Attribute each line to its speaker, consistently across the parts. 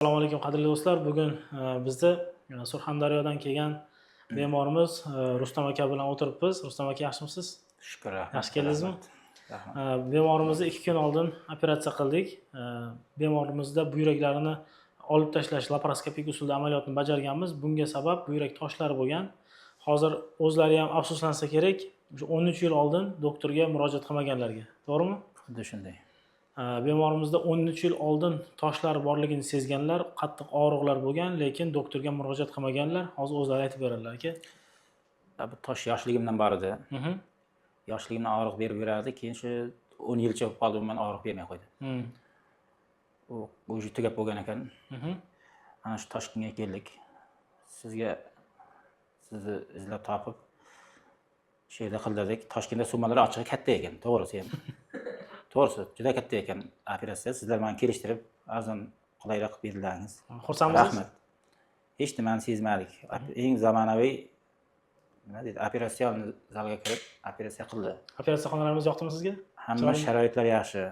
Speaker 1: Assalomu alaykum qadrli do'stlar. Bugun bizda Surxondaryodan kelgan bemorimiz Rustam aka bilan o'tiribmiz. Rustam aka yaxshimisiz?
Speaker 2: Shukr, rahmat.
Speaker 1: Yaxshi keldingizmi?
Speaker 2: Rahmat.
Speaker 1: Bemorimizni 2 kun oldin operatsiya qildik. Bemorimizda buyraklarini olib tashlash laparoskopik usulda amaliyotni bajarganmiz. Bunga sabab buyrak toshlari bo'lgan. Hozir o'zlari ham afsuslansa kerak, 13 yil oldin doktorga murojaat qilmaganlarga. To'g'rimi?
Speaker 2: Xuddi shunday.
Speaker 1: Bemorimizda 13 yil oldin toshlar borligini sezganlar, qattiq og'riqlar bo'lgan, lekin doktorga murojaat qilmaganlar. Hozir o'zlari aytib beradilar aka.
Speaker 2: Bu tosh yoshligimdan bor edi. Yoshligimdan og'riq berib yurardi, keyin shu 10 yilcha bo'lib qoldi, men og'riq bermay qo'ydi. U tugab bo'lgan ekan. Ana shu Toshkentga keldik. Sizni izlab topib shu yerda qildik. Toshkentda summalar ochiq katta ekan, to'g'risi ham. To'g'risi, juda katta ekan operatsiya. Sizlar meni kelishtirib, arzon qulayroq berdilaringiz.
Speaker 1: Xursandmiz.
Speaker 2: Rahmat. Hech nimani sezmadik. Eng zamonaviy nima deydi, operasion zalga kirib operatsiya qildi.
Speaker 1: Operatsiya xonalarimiz yoqdimi sizga?
Speaker 2: Hamma sharoitlar yaxshi.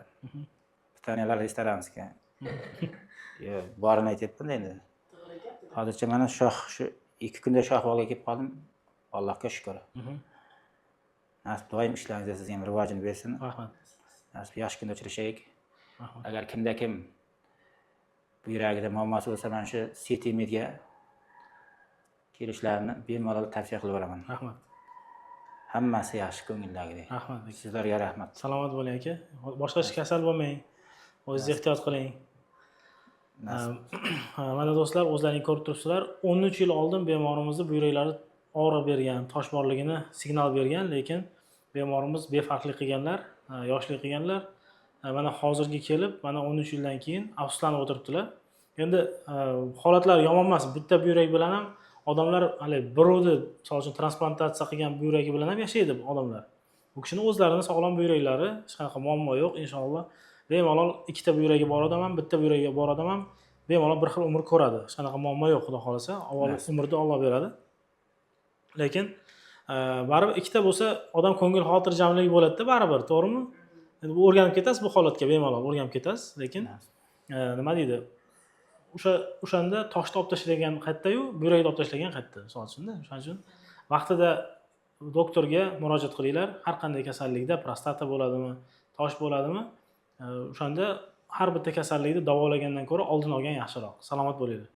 Speaker 2: Pitaniyalar restoranskiy. Borini aytyapman endi. Hozircha mana shu 2 kunda shu ahvolga kelib qoldim. Allohga shukr. Nasib doim ishlaringizda sizga ham rivojini bersin.
Speaker 1: Rahmat.
Speaker 2: Nasib yosh kunda uchrashaylik. Agar kim bu yuragida muammosi bo'lsa, mana shu City Medga kelishlarini bemalol tavsiya qilib beraman.
Speaker 1: Rahmat.
Speaker 2: Hammasi yaxshi ko'ngildagidek.
Speaker 1: Rahmat.
Speaker 2: Sizlarga rahmat.
Speaker 1: Salomat bo'ling aka. Boshqa kasal bo'lmang. O'zingizni ehtiyot qiling. Mana do'stlar, o'zlaringiz ko'rib turibsizlar. 13 yil oldin bemorimizni buyraklari og'riq bergan, tosh borligini signal bergan, lekin bemorimiz befarqlik qilganlar, yoshlik qilganlar. Mana hozirga kelib, mana 13 yildan keyin afsuslanib o'tiribdilar. Endi holatlar yomon emas. Bitta buyrak bilan ham odamlar hali birovni, misol uchun transplantatsiya qilgan buyragi bilan ham yashaydi odamlar. Bu kishining o'zlarining sog'lom buyraklari, hech qanaqa muammo yo'q, inshaalloh. Bemalol ikkita buyragi bor odam ham, bitta buyragiga bor odam ham bemalol bir xil umr ko'radi. Hech qanaqa muammo yo'q, xudo xolasa. Avval umrni Alloh beradi. Lekin baribir ikkita bo'lsa, odam ko'ngil xotirjamlik bo'ladi-da baribir, to'g'rimi? Endi bu o'rganib ketasiz bu holatga, bemalol o'rganib ketasiz, lekin nima deydi? O'shanda toshni olib tashlagan qayerda-yu, buyrakni olib tashlagan qayerda, misol uchun-da. Shuning uchun vaqtida doktorga murojaat qilinglar. Har qanday kasallikda prostata bo'ladimi, tosh bo'ladimi? O'shanda har bitta kasallikni davolagandan ko'ra oldin olgan yaxshiroq. Salomat bo'linglar.